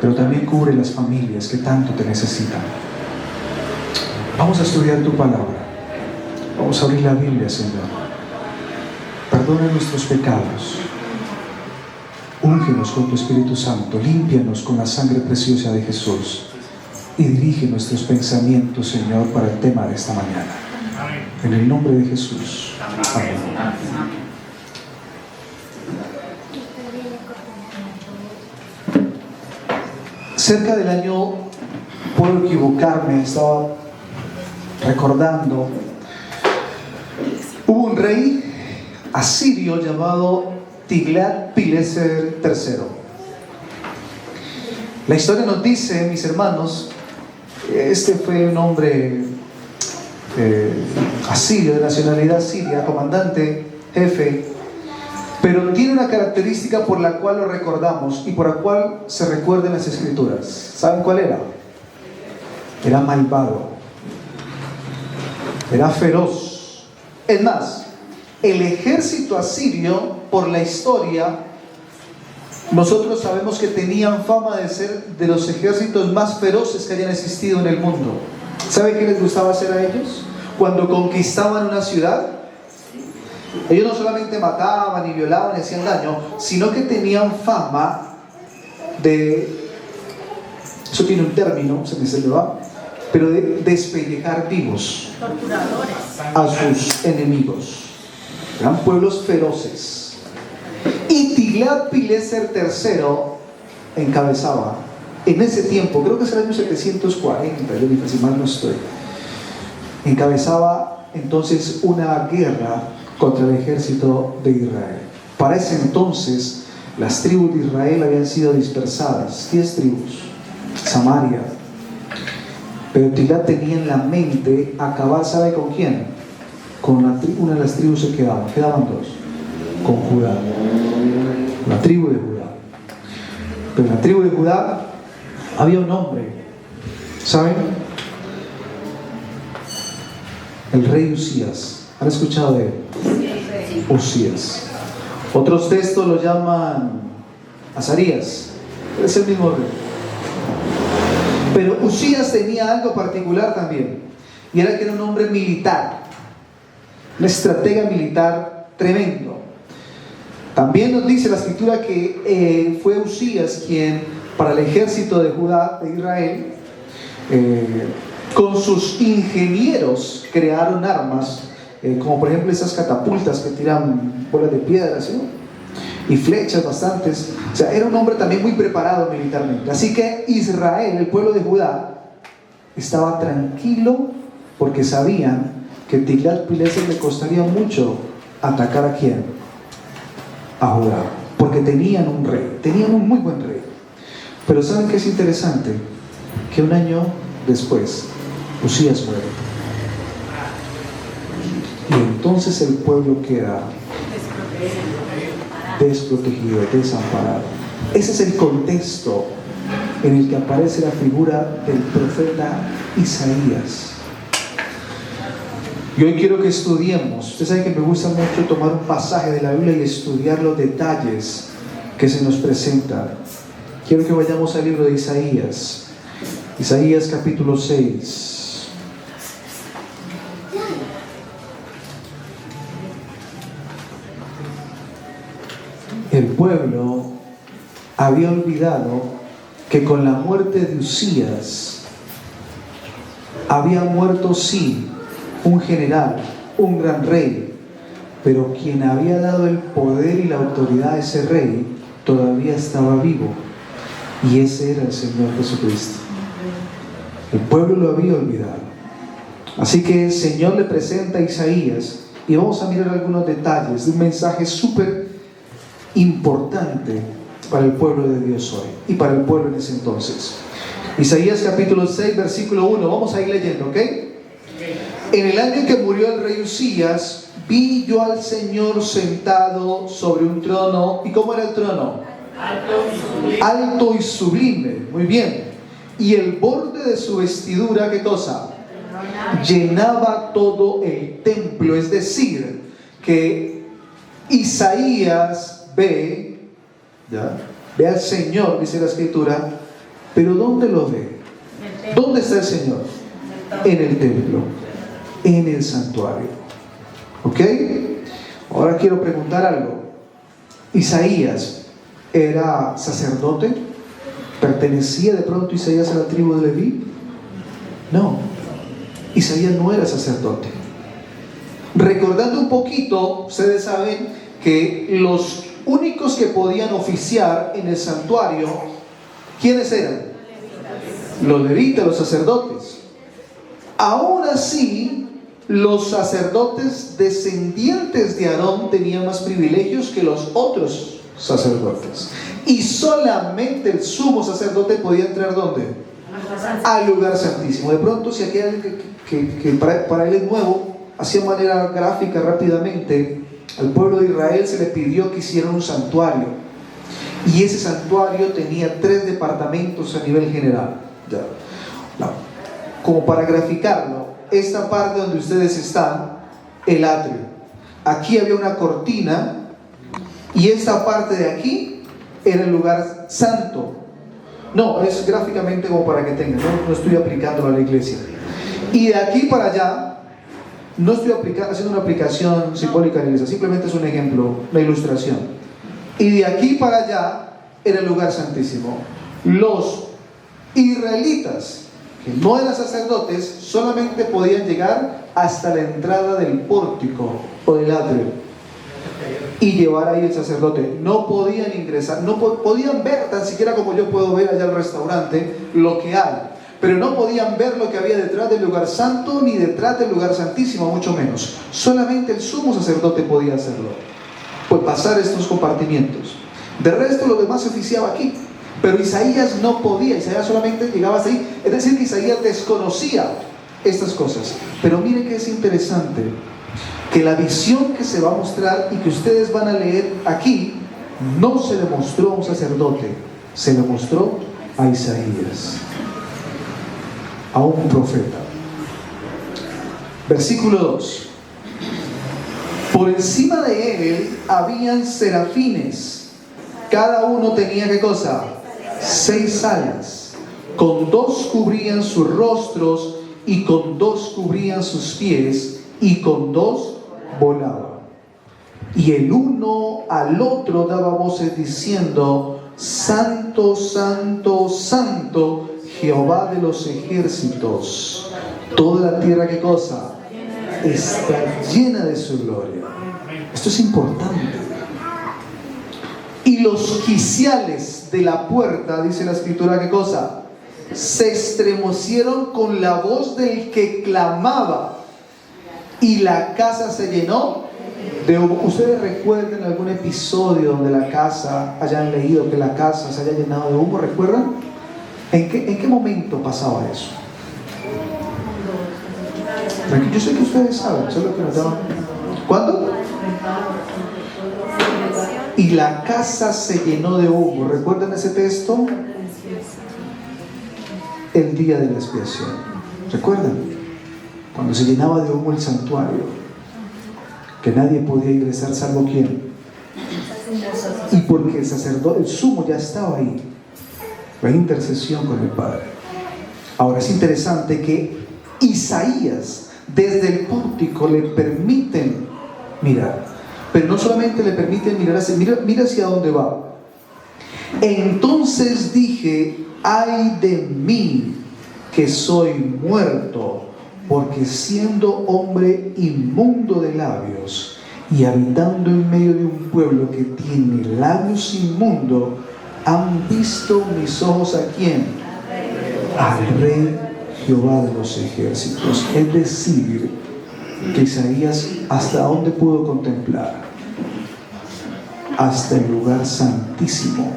pero también cubre las familias que tanto te necesitan. Vamos a estudiar tu palabra. Vamos a abrir la Biblia, Señor. Perdona nuestros pecados. Úngenos con tu Espíritu Santo. Límpianos con la sangre preciosa de Jesús. Y dirige nuestros pensamientos, Señor, para el tema de esta mañana. En el nombre de Jesús. Amén. Cerca del año, puedo equivocarme, estaba recordando, hubo un rey asirio llamado Tiglat-Pileser III. La historia nos dice, mis hermanos, este fue un hombre asirio, de nacionalidad siria, comandante, jefe, pero tiene una característica por la cual lo recordamos y por la cual se recuerda en las Escrituras. ¿Saben cuál era? Era malvado, era feroz. Es más, el ejército asirio, por la historia, nosotros sabemos que tenían fama de ser de los ejércitos más feroces que hayan existido en el mundo. ¿Sabe qué les gustaba hacer a ellos? Cuando conquistaban una ciudad, ellos no solamente mataban y violaban y hacían daño, sino que tenían fama de, eso tiene un término, se me va, pero de despellejar vivos a sus enemigos. Eran pueblos feroces. Y Tiglat-Pileser III encabezaba, en ese tiempo, creo que es el año 740, yo si mal no estoy, encabezaba entonces una guerra contra el ejército de Israel. Para ese entonces, las tribus de Israel habían sido dispersadas, 10 tribus, Samaria. Pero Tiglat tenía en la mente acabar, ¿sabe con quién? Con una de las tribus se quedaban 2, con Judá, la tribu de Judá. Pero en la tribu de Judá había un hombre, ¿saben? El rey Usías. ¿Han escuchado de él? Usías. Otros textos lo llaman Azarías. Es el mismo rey. Pero Usías tenía algo particular también, y era que era un hombre militar, un estratega militar tremendo. También nos dice la escritura que fue Usías quien, para el ejército de Judá, de Israel, con sus ingenieros crearon armas, como por ejemplo esas catapultas que tiran bolas de piedras, ¿sí? Y flechas bastantes. O sea, era un hombre también muy preparado militarmente. Así que Israel, el pueblo de Judá, estaba tranquilo porque sabían que Tiglat-Pileser le costaría mucho atacar ¿a quién? A Judá, porque tenían un rey, tenían un muy buen rey. Pero ¿saben qué es interesante? Que un año después Usías muere, y entonces el pueblo queda desprotegido, desamparado. Ese es el contexto en el que aparece la figura del profeta Isaías. Y hoy quiero que estudiemos. Ustedes saben que me gusta mucho tomar un pasaje de la Biblia y estudiar los detalles que se nos presentan. Quiero que vayamos al libro de Isaías. Isaías capítulo 6. El pueblo había olvidado que con la muerte de Usías había muerto, sí, un general, un gran rey, pero quien había dado el poder y la autoridad a ese rey todavía estaba vivo, y ese era el Señor Jesucristo. El pueblo lo había olvidado. Así que el Señor le presenta a Isaías, y vamos a mirar algunos detalles de un mensaje súper importante para el pueblo de Dios hoy y para el pueblo en ese entonces. Isaías capítulo 6 versículo 1, vamos a ir leyendo, ¿ok? En el año en que murió el rey Usías, vi yo al Señor sentado sobre un trono. ¿Y cómo era el trono? Alto y sublime. Muy bien. Y el borde de su vestidura, ¿qué cosa? Llenaba todo el templo. Es decir, que Isaías ve al Señor, dice la escritura, Pero ¿dónde lo ve? ¿Dónde está el Señor? En el templo, en el santuario. ¿Ok? Ahora quiero preguntar algo. ¿Isaías era sacerdote? ¿Pertenecía de pronto Isaías a la tribu de Leví? No, Isaías no era sacerdote. Recordando un poquito, ustedes saben que los únicos que podían oficiar en el santuario, ¿quiénes eran? Los levitas, los sacerdotes. Aún así, los sacerdotes descendientes de Aarón tenían más privilegios que los otros sacerdotes. Y solamente el sumo sacerdote podía entrar ¿dónde? Al lugar santísimo. De pronto, si aquí hay alguien que para él es nuevo, así de manera gráfica rápidamente, al pueblo de Israel se le pidió que hicieran un santuario. Y ese santuario tenía 3 departamentos a nivel general. Como para graficarlo, esta parte donde ustedes están, el atrio. Aquí había una cortina y esta parte de aquí era el lugar santo. No, es gráficamente como para que tengan, no estoy aplicándolo a la iglesia. Y de aquí para allá, no estoy haciendo una aplicación simbólica a la iglesia, simplemente es un ejemplo, una ilustración. Y de aquí para allá era el lugar santísimo. Los israelitas, que no eran sacerdotes, solamente podían llegar hasta la entrada del pórtico o del atrio y llevar ahí el sacerdote. No podían ingresar, no podían ver, tan siquiera como yo puedo ver allá al restaurante, lo que hay, pero no podían ver lo que había detrás del lugar santo ni detrás del lugar santísimo, mucho menos. Solamente el sumo sacerdote podía hacerlo, pues pasar estos compartimientos. De resto, lo demás se oficiaba aquí. Pero Isaías no podía, Isaías solamente llegaba hasta ahí. Es decir, que Isaías desconocía estas cosas. Pero miren que es interesante, que la visión que se va a mostrar y que ustedes van a leer aquí, no se le mostró a un sacerdote, se le mostró a Isaías, a un profeta. Versículo 2. Por encima de él habían serafines. Cada uno tenía ¿qué cosa? 6 alas. Con 2 cubrían sus rostros y con 2 cubrían sus pies y con 2 volaban. Y el uno al otro daba voces diciendo: Santo, Santo, Santo, Jehová de los ejércitos. Toda la tierra ¿qué cosa? Está llena de su gloria. Esto es importante. Y los quiciales de la puerta, dice la escritura, ¿qué cosa? Se estremecieron con la voz del que clamaba, y la casa se llenó de humo. ¿Ustedes recuerdan algún episodio donde la casa, hayan leído que la casa se haya llenado de humo? ¿Recuerdan? ¿En qué momento pasaba eso? Yo sé que ustedes saben, eso es lo que nos daban. ¿Cuándo? Y la casa se llenó de humo. ¿Recuerdan ese texto? El día de la expiación. ¿Recuerdan? Cuando se llenaba de humo el santuario, que nadie podía ingresar salvo ¿quién? Y porque el sacerdote, el sumo, ya estaba ahí. La intercesión con el Padre. Ahora es interesante que Isaías, desde el pórtico, le permiten mirar. Pero no solamente le permiten mirar mira hacia dónde va. Entonces dije: ay de mí, que soy muerto, porque siendo hombre inmundo de labios y habitando en medio de un pueblo que tiene labios inmundos, han visto mis ojos ¿a quién? Al Rey Jehová de los ejércitos. Es decir, que Isaías ¿hasta dónde pudo contemplar? Hasta el lugar santísimo.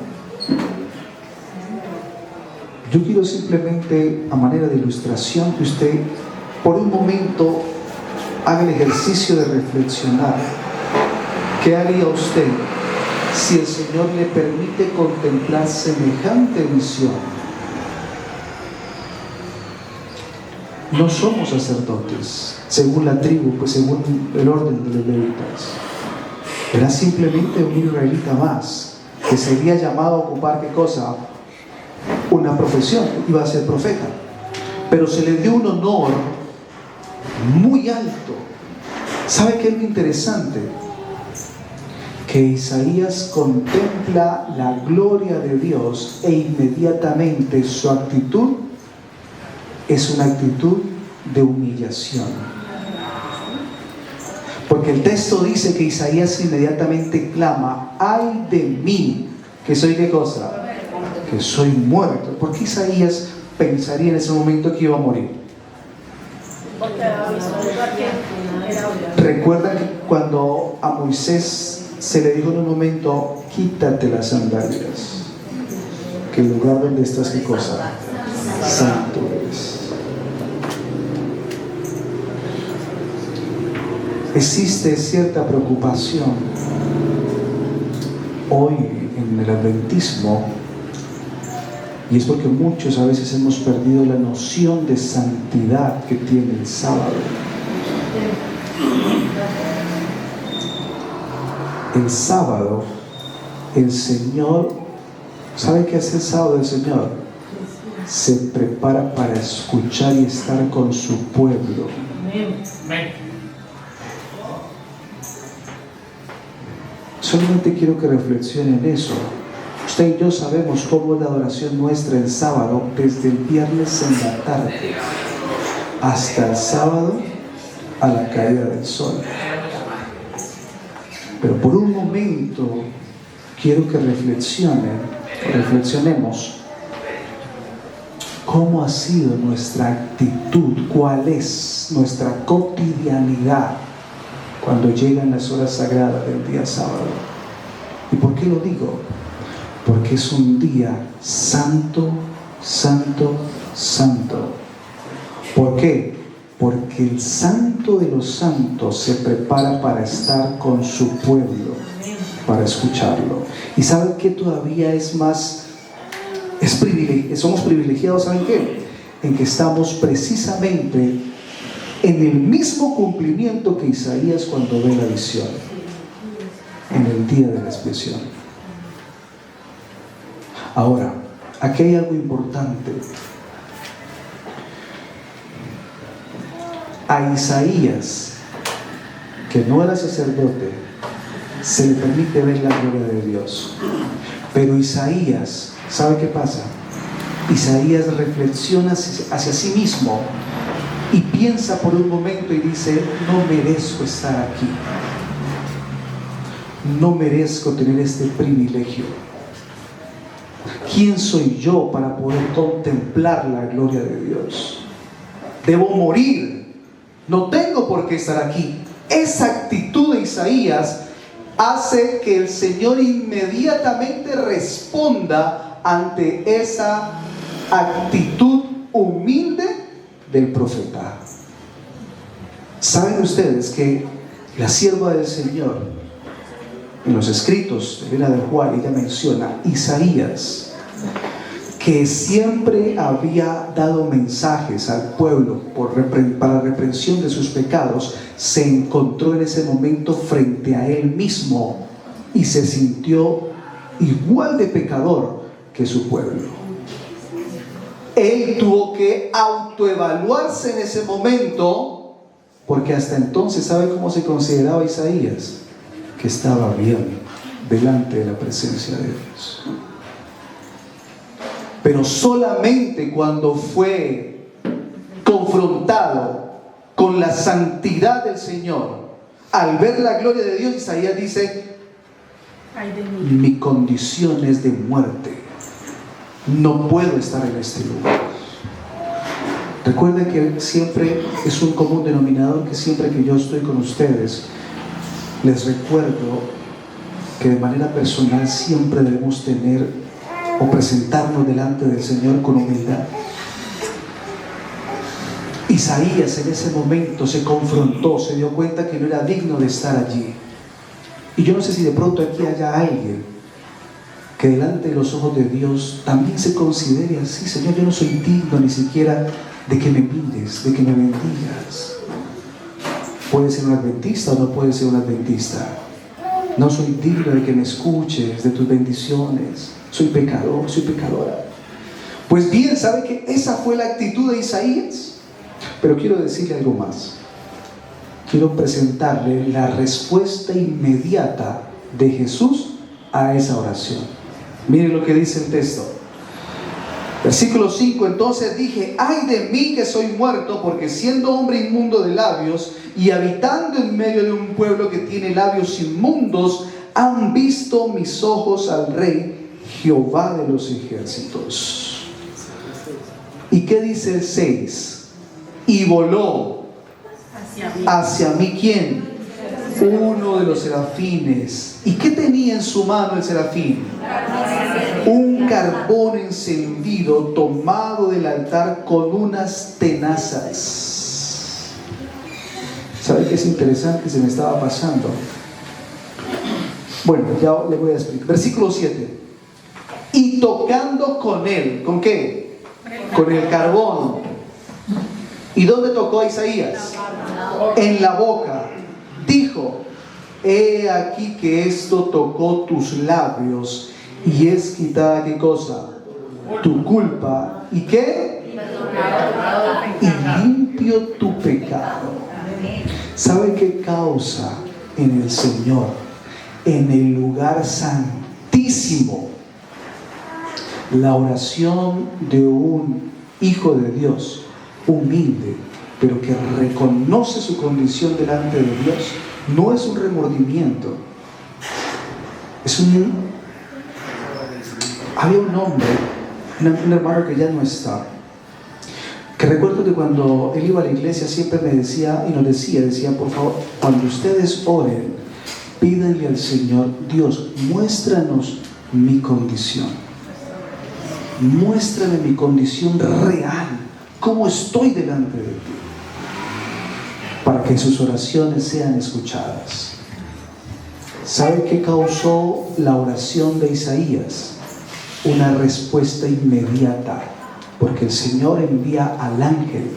Yo quiero simplemente, a manera de ilustración, que usted por un momento haga el ejercicio de reflexionar. ¿Qué haría usted si el Señor le permite contemplar semejante visión? No somos sacerdotes, según la tribu, pues según el orden de los levitas. Era simplemente un israelita más, que sería llamado a ocupar ¿qué cosa? una profesión, iba a ser profeta. Pero se le dio un honor muy alto. ¿Sabe qué es lo interesante? Que Isaías contempla la gloria de Dios e inmediatamente su actitud es una actitud de humillación. Porque el texto dice que Isaías inmediatamente clama: ¡ay de mí! ¿Que soy qué cosa? Que soy muerto. ¿Por qué Isaías pensaría en ese momento que iba a morir? Recuerda que cuando a Moisés se le dijo en un momento: quítate las sandalias, que el lugar donde estás, ¿qué cosa? Santo es. Existe cierta preocupación hoy en el adventismo, y es porque muchos a veces hemos perdido la noción de santidad que tiene el sábado. El sábado, el Señor, ¿sabe qué hace el sábado el Señor? Se prepara para escuchar y estar con su pueblo. Solamente quiero que reflexionen en eso. Usted y yo sabemos cómo es la adoración nuestra el sábado, desde el viernes en la tarde hasta el sábado a la caída del sol. Pero por un momento quiero que reflexionemos cómo ha sido nuestra actitud, cuál es nuestra cotidianidad cuando llegan las horas sagradas del día sábado. ¿Y por qué lo digo? Porque es un día santo, santo, santo. ¿Por qué? Porque el santo de los santos se prepara para estar con su pueblo, para escucharlo. ¿Y saben qué todavía es más? Somos privilegiados, ¿saben qué? En que estamos precisamente en el mismo cumplimiento que Isaías cuando ve la visión, en el día de la expiación. Ahora, aquí hay algo importante. A Isaías, que no era sacerdote, se le permite ver la gloria de Dios. Pero Isaías, ¿sabe qué pasa? Isaías reflexiona hacia sí mismo y piensa por un momento y dice: no merezco estar aquí, no merezco tener este privilegio. ¿Quién soy yo para poder contemplar la gloria de Dios? Debo morir, no tengo por qué estar aquí. Esa actitud de Isaías hace que el Señor inmediatamente responda ante esa actitud humilde del profeta. ¿Saben ustedes que la sierva del Señor, en los escritos de Elena de Juan, ella menciona Isaías, que siempre había dado mensajes al pueblo para reprensión de sus pecados, se encontró en ese momento frente a él mismo y se sintió igual de pecador que su pueblo. Él tuvo que autoevaluarse en ese momento, porque hasta entonces, ¿sabe cómo se consideraba Isaías? Que estaba bien delante de la presencia de Dios. Pero solamente cuando fue confrontado con la santidad del Señor, al ver la gloria de Dios, Isaías dice: ay de mí, mi condición es de muerte, no puedo estar en este lugar. Recuerden que siempre es un común denominador, que siempre que yo estoy con ustedes, les recuerdo que de manera personal siempre debemos tener o presentarnos delante del Señor con humildad. Isaías en ese momento se confrontó, se dio cuenta que no era digno de estar allí. Y yo no sé si de pronto aquí haya alguien que delante de los ojos de Dios también se considere así: Señor, yo no soy digno ni siquiera de que me mires, de que me bendigas. Puede ser un adventista o no puede ser un adventista. No soy digno de que me escuches, de tus bendiciones. Soy pecador, soy pecadora. Pues bien, ¿sabe que esa fue la actitud de Isaías? Pero quiero decirle algo más. Quiero presentarle la respuesta inmediata de Jesús a esa oración. Miren lo que dice el texto. Versículo 5: entonces dije, ay de mí que soy muerto, porque siendo hombre inmundo de labios y habitando en medio de un pueblo que tiene labios inmundos, han visto mis ojos al Rey, Jehová de los ejércitos. ¿Y qué dice el 6? Y voló hacia mí, ¿quién? Uno de los serafines. ¿Y qué tenía en su mano el serafín? Un carbón encendido tomado del altar con unas tenazas. ¿Sabe qué es interesante? Se me estaba pasando. Bueno, ya le voy a explicar. Versículo 7. Y tocando con él, ¿con qué? Con el carbón. ¿Y dónde tocó a Isaías? En la boca. Dijo, he aquí que esto tocó tus labios y es quitada, ¿qué cosa? Tu culpa. ¿Y qué? Y limpio tu pecado. ¿Sabe qué causa en el Señor, en el lugar santísimo, la oración de un hijo de Dios humilde, pero que reconoce su condición delante de Dios? No es un remordimiento, es había un hombre, un hermano que ya no está, que recuerdo que cuando él iba a la iglesia siempre me decía y nos decía, por favor, cuando ustedes oren, pídanle al Señor, Dios, muéstranos mi condición, muéstrame mi condición real, cómo estoy delante de ti, para que sus oraciones sean escuchadas. ¿Sabe qué causó la oración de Isaías? Una respuesta inmediata, porque el Señor envía al ángel.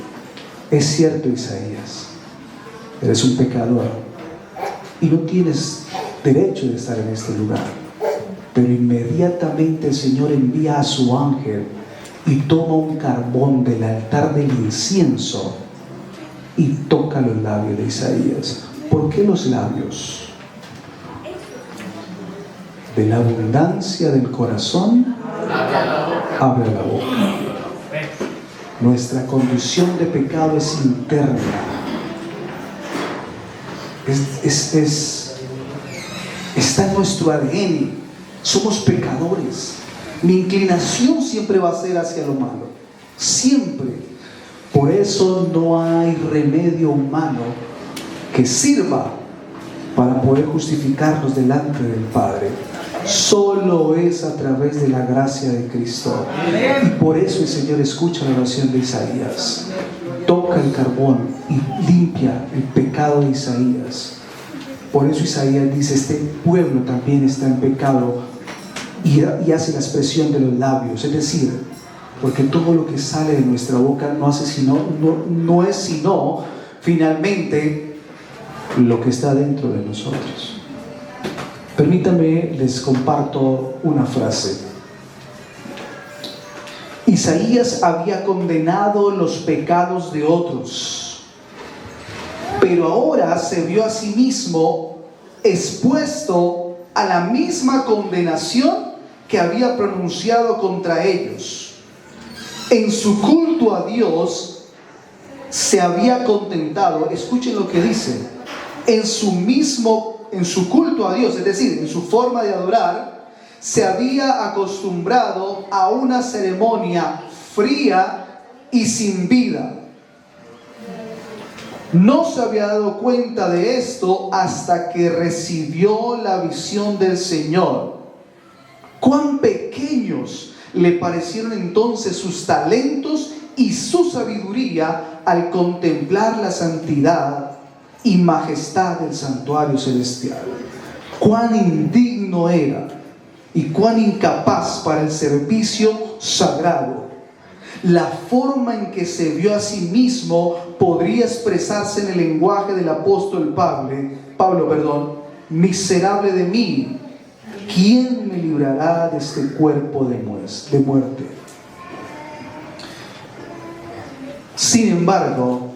Es cierto, Isaías, eres un pecador y no tienes derecho de estar en este lugar, pero inmediatamente el Señor envía a su ángel y toma un carbón del altar del incienso y toca los labios de Isaías. ¿Por qué los labios? De la abundancia del corazón habla la boca. Nuestra condición de pecado es interna. Está en nuestro ADN. Somos pecadores. Mi inclinación siempre va a ser hacia lo malo. Siempre. Por eso no hay remedio humano que sirva para poder justificarnos delante del Padre. Solo es a través de la gracia de Cristo. Y por eso el Señor escucha la oración de Isaías. Toca el carbón y limpia el pecado de Isaías. Por eso Isaías dice, este pueblo también está en pecado, y hace la expresión de los labios, es decir, porque todo lo que sale de nuestra boca no es sino finalmente lo que está dentro de nosotros. Permítanme, les comparto una frase. Isaías había condenado los pecados de otros, pero ahora se vio a sí mismo expuesto a la misma condenación que había pronunciado contra ellos. En su culto a Dios se había contentado, escuchen lo que dice, en su culto a Dios, es decir, en su forma de adorar, se había acostumbrado a una ceremonia fría y sin vida. No se había dado cuenta de esto hasta que recibió la visión del Señor. Cuán pequeños le parecieron entonces sus talentos y su sabiduría al contemplar la santidad y majestad del santuario celestial. Cuán indigno era y cuán incapaz para el servicio sagrado. La forma en que se vio a sí mismo podría expresarse en el lenguaje del apóstol Pablo, miserable de mí, ¿quién me librará de este cuerpo de muerte? Sin embargo,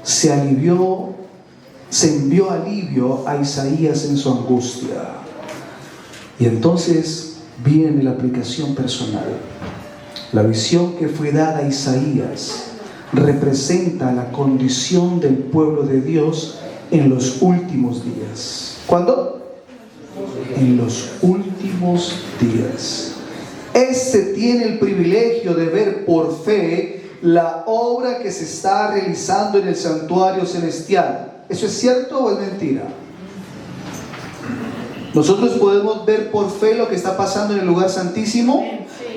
se envió alivio a Isaías en su angustia. Y entonces viene la aplicación personal. La visión que fue dada a Isaías representa la condición del pueblo de Dios en los últimos días. ¿Cuándo? En los últimos días. Este tiene el privilegio de ver por fe la obra que se está realizando en el santuario celestial. ¿Eso es cierto o es mentira? ¿Nosotros podemos ver por fe lo que está pasando en el lugar santísimo?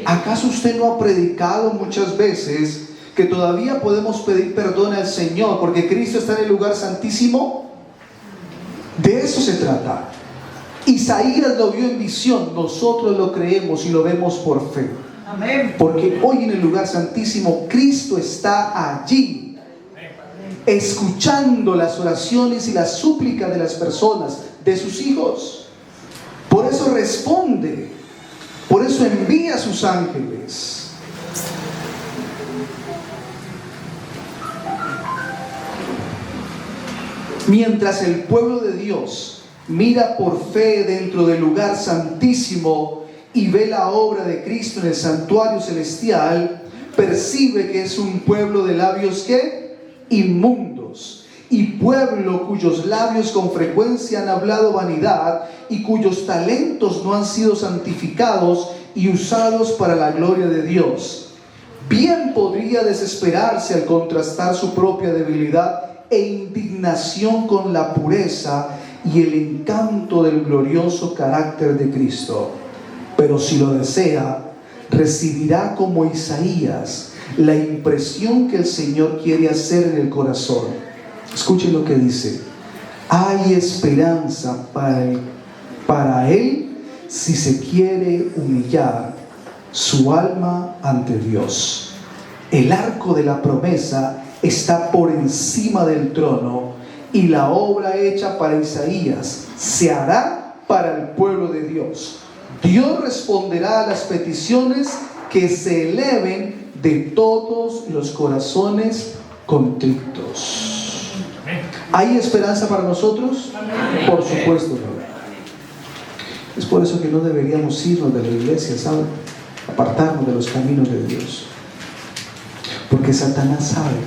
¿Acaso usted no ha predicado muchas veces que todavía podemos pedir perdón al Señor porque Cristo está en el lugar santísimo? De eso se trata. Isaías lo vio en visión, nosotros lo creemos y lo vemos por fe. Amén. Porque hoy en el lugar santísimo Cristo está allí, escuchando las oraciones y las súplicas de las personas, de sus hijos. Por eso responde, por eso envía a sus ángeles. Mientras el pueblo de Dios mira por fe dentro del lugar santísimo y ve la obra de Cristo en el santuario celestial, percibe que es un pueblo de labios ¿qué? Inmundos, y pueblo cuyos labios con frecuencia han hablado vanidad y cuyos talentos no han sido santificados y usados para la gloria de Dios. Bien podría desesperarse al contrastar su propia debilidad e indignación con la pureza y el encanto del glorioso carácter de Cristo. Pero si lo desea, recibirá como Isaías la impresión que el Señor quiere hacer en el corazón. Escuchen lo que dice: hay esperanza para él si se quiere humillar su alma ante Dios. El arco de la promesa está por encima del trono y la obra hecha para Isaías se hará para el pueblo de Dios. Dios responderá a las peticiones que se eleven de todos los corazones contritos. ¿Hay esperanza para nosotros? Por supuesto que no. Es por eso que no deberíamos irnos de la iglesia, ¿saben? Apartarnos de los caminos de Dios. Porque Satanás sabe.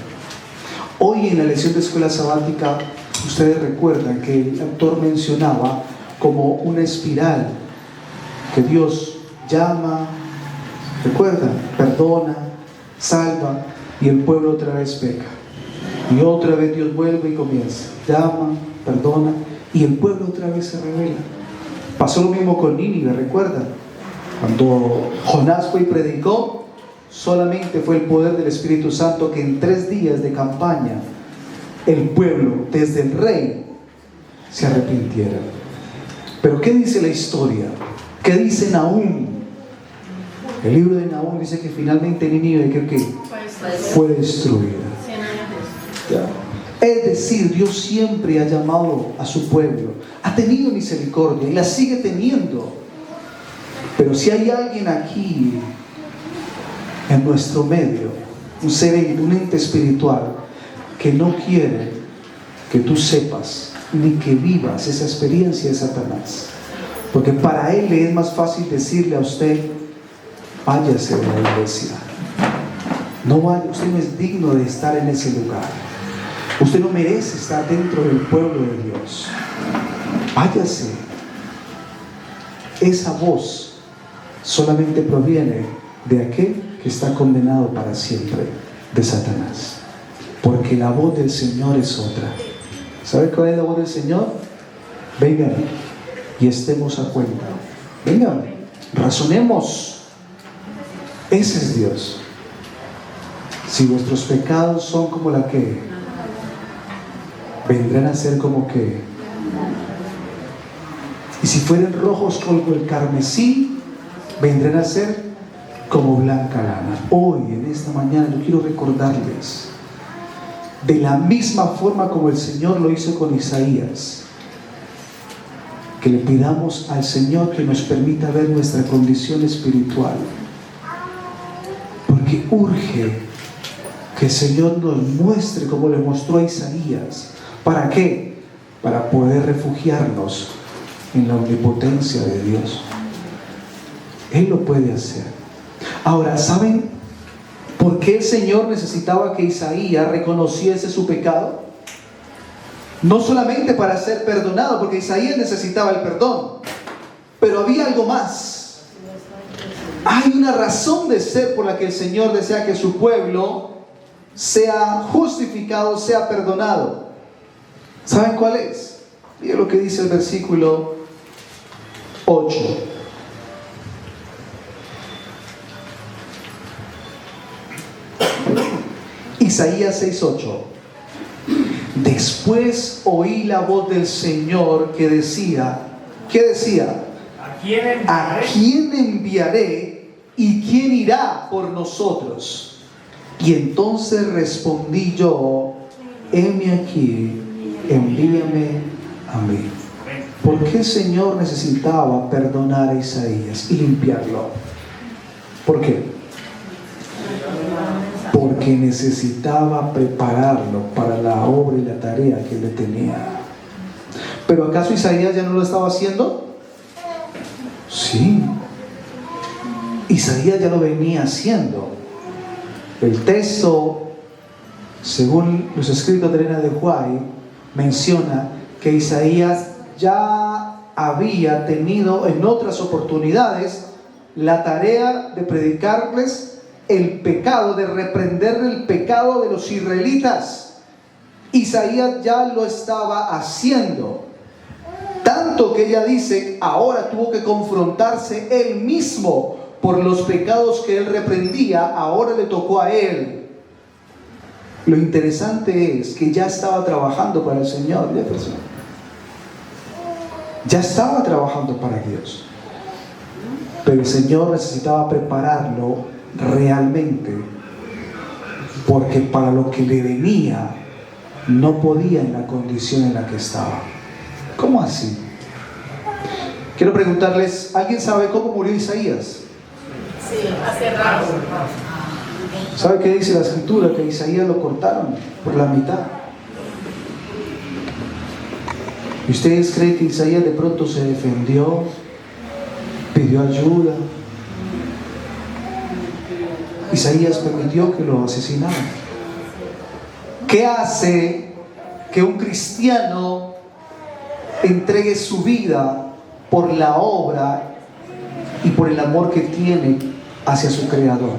Hoy en la lección de escuela sabática, ustedes recuerdan que el autor mencionaba como una espiral que Dios llama, recuerdan, perdona, salva, y el pueblo otra vez peca. Y otra vez Dios vuelve y comienza, llama, perdona, y el pueblo otra vez se revela. Pasó lo mismo con Nínive, ¿recuerdan? Cuando Jonás fue y predicó, solamente fue el poder del Espíritu Santo que en 3 días de campaña el pueblo, desde el rey, se arrepintiera. Pero ¿qué dice la historia? ¿Qué dice Nahum? El libro de Nahum dice que finalmente Nínive fue destruida. ¿Ya? Es decir, Dios siempre ha llamado a su pueblo, ha tenido misericordia y la sigue teniendo. Pero si hay alguien aquí en nuestro medio, un ser, un ente espiritual que no quiere que tú sepas ni que vivas esa experiencia de Satanás, porque para él le es más fácil decirle a usted: váyase de la iglesia, no vaya, usted no es digno de estar en ese lugar, usted no merece estar dentro del pueblo de Dios, váyase. Esa voz solamente proviene de aquel que está condenado para siempre, de Satanás. Porque la voz del Señor es otra. ¿Sabe cuál es la voz del Señor? Vengan y estemos a cuenta. Vengan, razonemos. Ese es Dios. Si vuestros pecados son como la que, vendrán a ser como que. Y si fueren rojos como el carmesí, vendrán a ser como blanca lana. Hoy, en esta mañana, yo quiero recordarles, de la misma forma como el Señor lo hizo con Isaías, que le pidamos al Señor que nos permita ver nuestra condición espiritual, porque urge Que el Señor nos muestre como le mostró a Isaías. ¿Para qué? Para poder refugiarnos en la omnipotencia de Dios. Él lo puede hacer. Ahora, ¿saben por qué el Señor necesitaba que Isaías reconociese su pecado? No solamente para ser perdonado, porque Isaías necesitaba el perdón, pero había algo más. Hay una razón de ser por la que el Señor desea que su pueblo sea justificado, sea perdonado. ¿Saben cuál es? Miren lo que dice el versículo 8. Isaías 6:8. Después oí la voz del Señor que decía, ¿qué decía? ¿A quién enviaré y quién irá por nosotros? Y entonces respondí yo, heme aquí, envíame a mí. ¿Por qué el Señor necesitaba perdonar a Isaías y limpiarlo? ¿Por qué? Porque necesitaba prepararlo para la obra y la tarea que le tenía. ¿Pero acaso Isaías ya no lo estaba haciendo? Sí. Isaías ya lo venía haciendo. El texto, según los escritos de Elena de White, menciona que Isaías ya había tenido en otras oportunidades la tarea de predicarles el pecado, de reprender el pecado de los israelitas. Isaías ya lo estaba haciendo, tanto que ella dice, ahora tuvo que confrontarse él mismo por los pecados que él reprendía, ahora le tocó a él. Lo interesante es que ya estaba trabajando para el Señor, Jefferson. Ya estaba trabajando para Dios, pero el Señor necesitaba prepararlo realmente, porque para lo que le venía no podía en la condición en la que estaba. ¿Cómo así? Quiero preguntarles, ¿alguien sabe cómo murió Isaías? Sí, hace rato. ¿Sabe qué dice la escritura? Que Isaías lo cortaron por la mitad. ¿Y ustedes creen que Isaías de pronto se defendió, pidió ayuda? Isaías permitió que lo asesinaran. ¿Qué hace que un cristiano entregue su vida por la obra y por el amor que tiene hacia su Creador?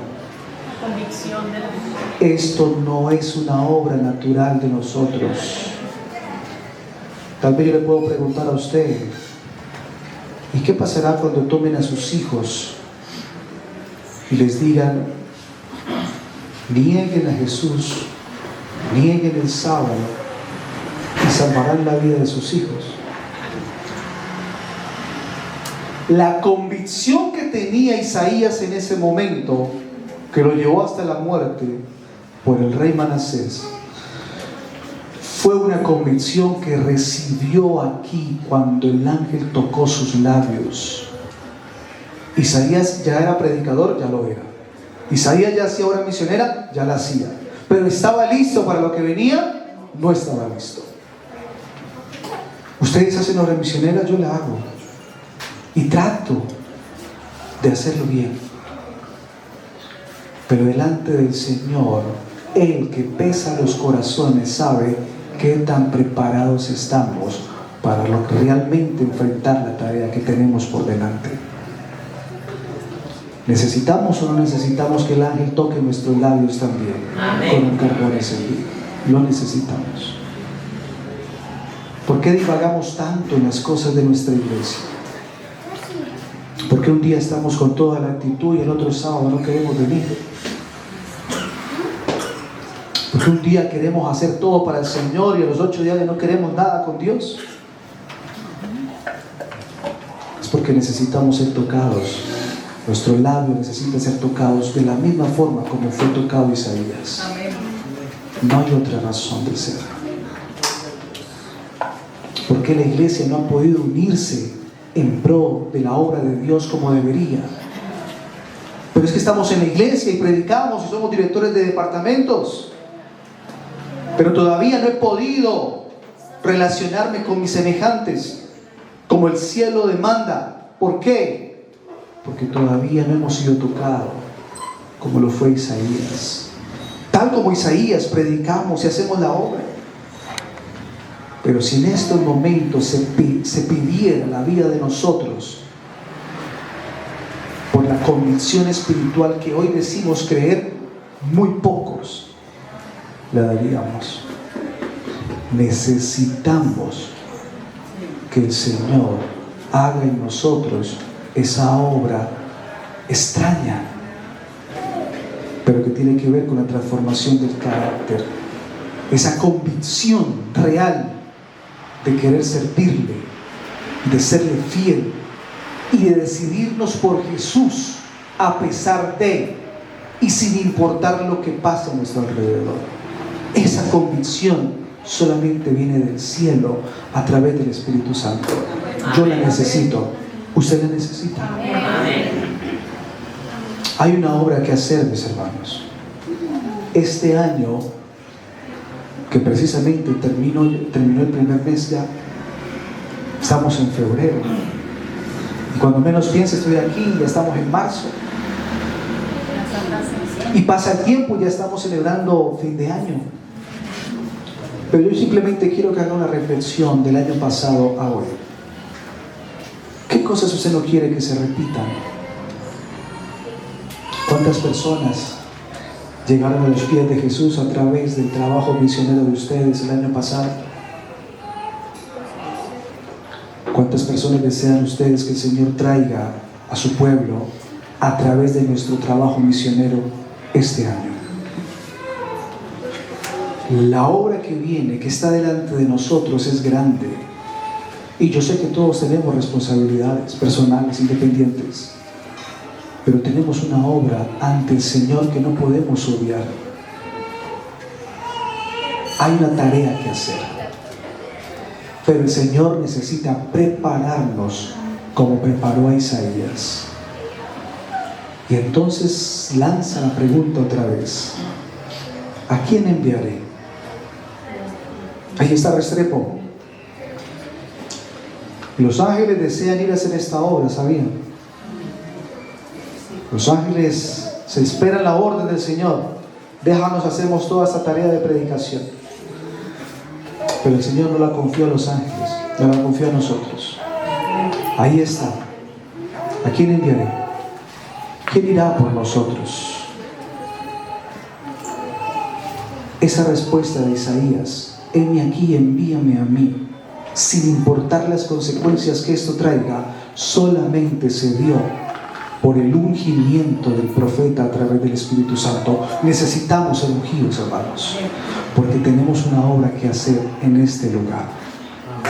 Convicción de la vida. Esto no es una obra natural de nosotros. Tal vez yo le puedo preguntar a usted, ¿y qué pasará cuando tomen a sus hijos y les digan, nieguen a Jesús, nieguen el sábado y salvarán la vida de sus hijos? La convicción que tenía Isaías en ese momento, que lo llevó hasta la muerte por el rey Manasés, fue una convicción que recibió aquí cuando el ángel tocó sus labios. Isaías ya era predicador, ya lo era. Isaías ya hacía obra misionera, ya la hacía. Pero ¿estaba listo para lo que venía? No estaba listo. Ustedes hacen obra misionera, yo la hago. Y trato de hacerlo bien. Pero delante del Señor, Él que pesa los corazones sabe qué tan preparados estamos para realmente enfrentar la tarea que tenemos por delante. ¿Necesitamos o no necesitamos que el ángel toque nuestros labios también? Amén. Con un carbón encendido? Lo necesitamos. ¿Por qué divagamos tanto en las cosas de nuestra iglesia? ¿Por qué un día estamos con toda la actitud y el otro sábado no queremos venir? ¿Por qué un día queremos hacer todo para el Señor y a los 8 días no queremos nada con Dios? Es porque necesitamos ser tocados. Nuestros labios necesitan ser tocados de la misma forma como fue tocado Isaías. No hay otra razón de ser. ¿Por qué la iglesia no ha podido unirse en pro de la obra de Dios como debería? Pero es que estamos en la iglesia y predicamos y somos directores de departamentos. Pero todavía no he podido relacionarme con mis semejantes como el cielo demanda. ¿Por qué? Porque todavía no hemos sido tocados como lo fue Isaías. Tal como Isaías predicamos y hacemos la obra. Pero si en estos momentos se pidiera la vida de nosotros por la convicción espiritual que hoy decimos creer, muy pocos la daríamos. Necesitamos que el Señor haga en nosotros esa obra extraña, pero que tiene que ver con la transformación del carácter, esa convicción real de querer servirle, de serle fiel y de decidirnos por Jesús a pesar de y sin importar lo que pase a nuestro alrededor. Esa convicción solamente viene del cielo a través del Espíritu Santo. Yo la necesito, usted la necesita. Hay una obra que hacer, mis hermanos. Este año, que precisamente terminó el primer mes ya, estamos en febrero. Y cuando menos piense estoy aquí, ya estamos en marzo. Y pasa el tiempo y ya estamos celebrando fin de año. Pero yo simplemente quiero que haga una reflexión del año pasado a hoy. ¿Qué cosas usted no quiere que se repitan? ¿Cuántas personas llegaron a los pies de Jesús a través del trabajo misionero de ustedes el año pasado? ¿Cuántas personas desean ustedes que el Señor traiga a su pueblo a través de nuestro trabajo misionero este año? La obra que viene, que está delante de nosotros, es grande. Y yo sé que todos tenemos responsabilidades personales, independientes. Pero tenemos una obra ante el Señor que no podemos obviar. Hay una tarea que hacer. Pero el Señor necesita prepararnos como preparó a Isaías. Y entonces lanza la pregunta otra vez: ¿a quién enviaré? Ahí está Restrepo. Los ángeles desean ir a hacer esta obra, ¿sabían? Los ángeles se esperan la orden del Señor. Déjanos, hacemos toda esta tarea de predicación. Pero el Señor no la confió a los ángeles, no la confió a nosotros. Ahí está. ¿A quién enviaré? ¿Quién irá por nosotros? Esa respuesta de Isaías: heme aquí, envíame a mí, sin importar las consecuencias que esto traiga, solamente se dio por el ungimiento del profeta a través del Espíritu Santo. Necesitamos ser ungidos, hermanos, porque tenemos una obra que hacer en este lugar.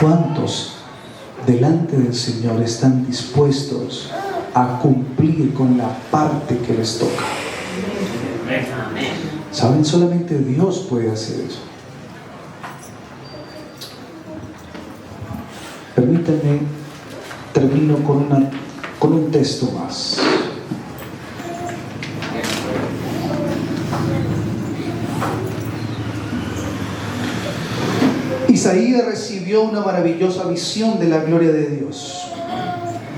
¿Cuántos delante del Señor están dispuestos a cumplir con la parte que les toca? ¿Saben? Solamente Dios puede hacer eso. Permítanme, termino con un texto más. Isaías recibió una maravillosa visión de la gloria de Dios.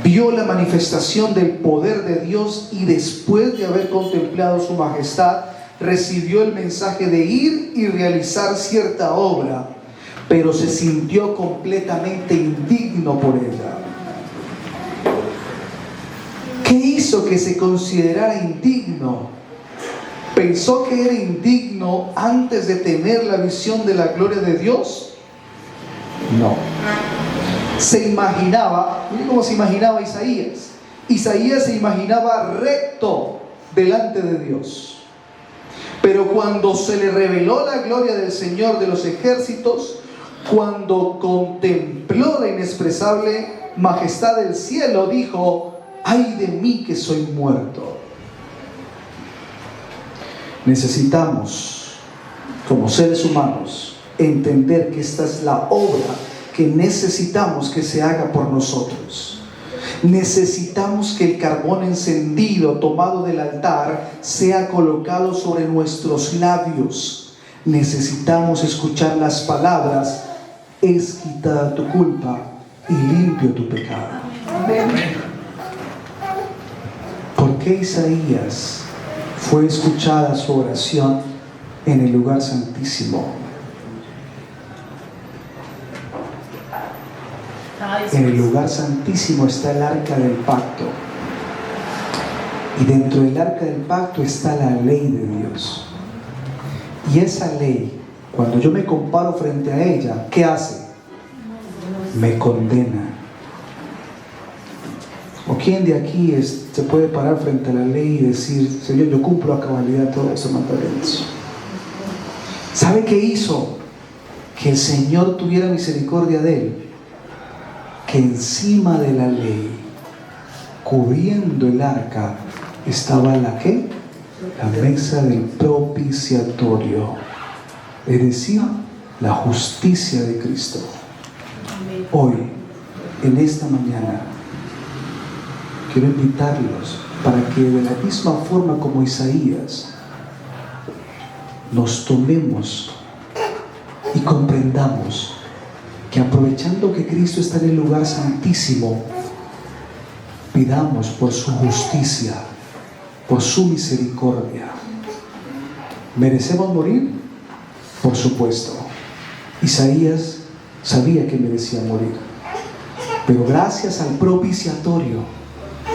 Vio la manifestación del poder de Dios y después de haber contemplado su majestad, recibió el mensaje de ir y realizar cierta obra, pero se sintió completamente indigno por ella. ¿Qué hizo que se considerara indigno? ¿Pensó que era indigno antes de tener la visión de la gloria de Dios? No. Se imaginaba, mire cómo se imaginaba Isaías. Isaías se imaginaba recto delante de Dios. Pero cuando se le reveló la gloria del Señor de los ejércitos, cuando contempló la inexpresable majestad del cielo, dijo: ¡ay de mí que soy muerto! Necesitamos, como seres humanos, entender que esta es la obra que necesitamos que se haga por nosotros. Necesitamos que el carbón encendido tomado del altar sea colocado sobre nuestros labios. Necesitamos escuchar las palabras: es quitada tu culpa y limpio tu pecado. ¿Por qué Isaías fue escuchada su oración en el lugar santísimo? En el lugar santísimo está el arca del pacto. Y dentro del arca del pacto está la ley de Dios. Y esa ley, cuando yo me comparo frente a ella, ¿qué hace? Me condena. ¿O quién de aquí se puede parar frente a la ley y decir: Señor, yo cumplo a cabalidad todos esos mandamientos? ¿Sabe qué hizo que el Señor tuviera misericordia de él? Que encima de la ley, cubriendo el arca, estaba la ¿qué? La mesa del propiciatorio, es decir, la justicia de Cristo. Hoy, en esta mañana, quiero invitarlos para que de la misma forma como Isaías, nos tomemos y comprendamos que, aprovechando que Cristo está en el lugar santísimo, pidamos por su justicia, por su misericordia. ¿Merecemos morir? Por supuesto. Isaías sabía que merecía morir, pero gracias al propiciatorio,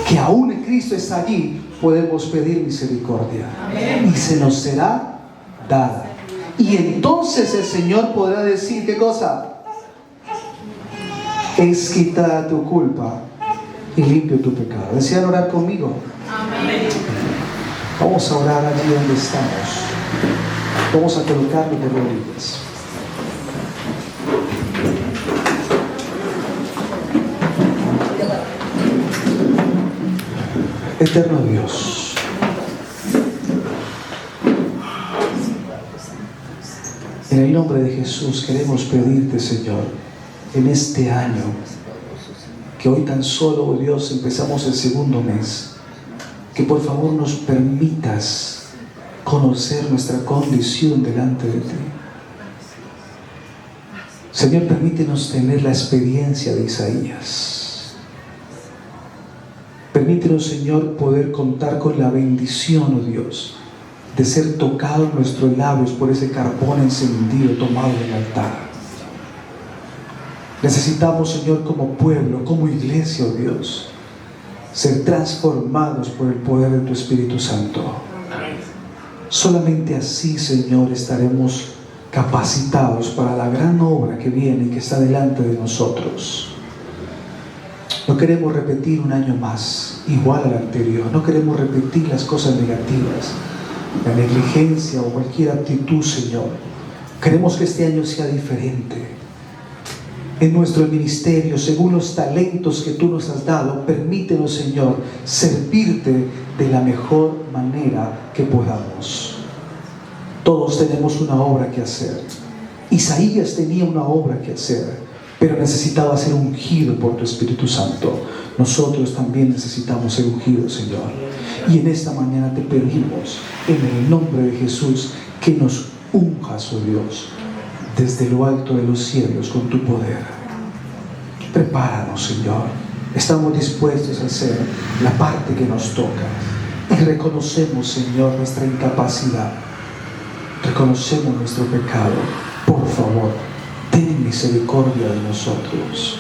que aún en Cristo está allí, podemos pedir misericordia. Amén. Y se nos será dada. Y entonces el Señor podrá decir: ¿qué cosa? Es quitada tu culpa y limpio tu pecado. ¿Desean orar conmigo? Amén. Vamos a orar allí donde estamos. Vamos a colocarlo de rodillas. Eterno Dios, en el nombre de Jesús queremos pedirte, Señor, en este año, que hoy tan solo, oh Dios, empezamos el segundo mes, que por favor nos permitas conocer nuestra condición delante de ti. Señor, permítenos tener la experiencia de Isaías. Permítenos, Señor, poder contar con la bendición, oh Dios, de ser tocados nuestros labios por ese carbón encendido tomado del altar. Necesitamos, Señor, como pueblo, como iglesia, oh Dios, ser transformados por el poder de tu Espíritu Santo. Solamente así, Señor, estaremos capacitados para la gran obra que viene y que está delante de nosotros. No queremos repetir un año más igual al anterior. No queremos repetir las cosas negativas, la negligencia o cualquier actitud, Señor. Queremos que este año sea diferente. En nuestro ministerio, según los talentos que tú nos has dado, permítenos, Señor, servirte de la mejor manera que podamos. Todos tenemos una obra que hacer. Isaías tenía una obra que hacer, pero necesitaba ser ungido por tu Espíritu Santo. Nosotros también necesitamos ser ungidos, Señor. Y en esta mañana te pedimos, en el nombre de Jesús, que nos unjas, oh Dios, desde lo alto de los cielos con tu poder. Prepáranos, Señor. Estamos dispuestos a hacer la parte que nos toca. Y reconocemos, Señor, nuestra incapacidad. Reconocemos nuestro pecado. Por favor, ten misericordia de nosotros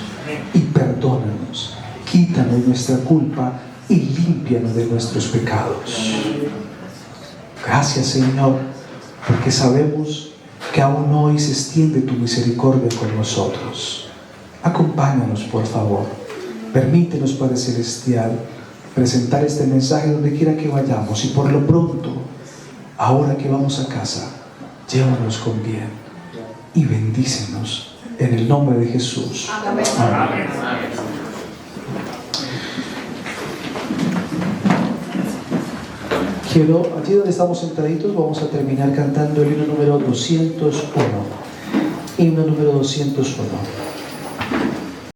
y perdónanos. Quítanos nuestra culpa y límpianos de nuestros pecados. Gracias, Señor, porque sabemos que aún hoy se extiende tu misericordia con nosotros. Acompáñanos, por favor. Permítenos, Padre Celestial, presentar este mensaje donde quiera que vayamos. Y por lo pronto, ahora que vamos a casa, llévanos con bien y bendícenos en el nombre de Jesús. Amén. Amén. Quiero, allí donde estamos sentaditos, vamos a terminar cantando el himno número 201. Himno número 201.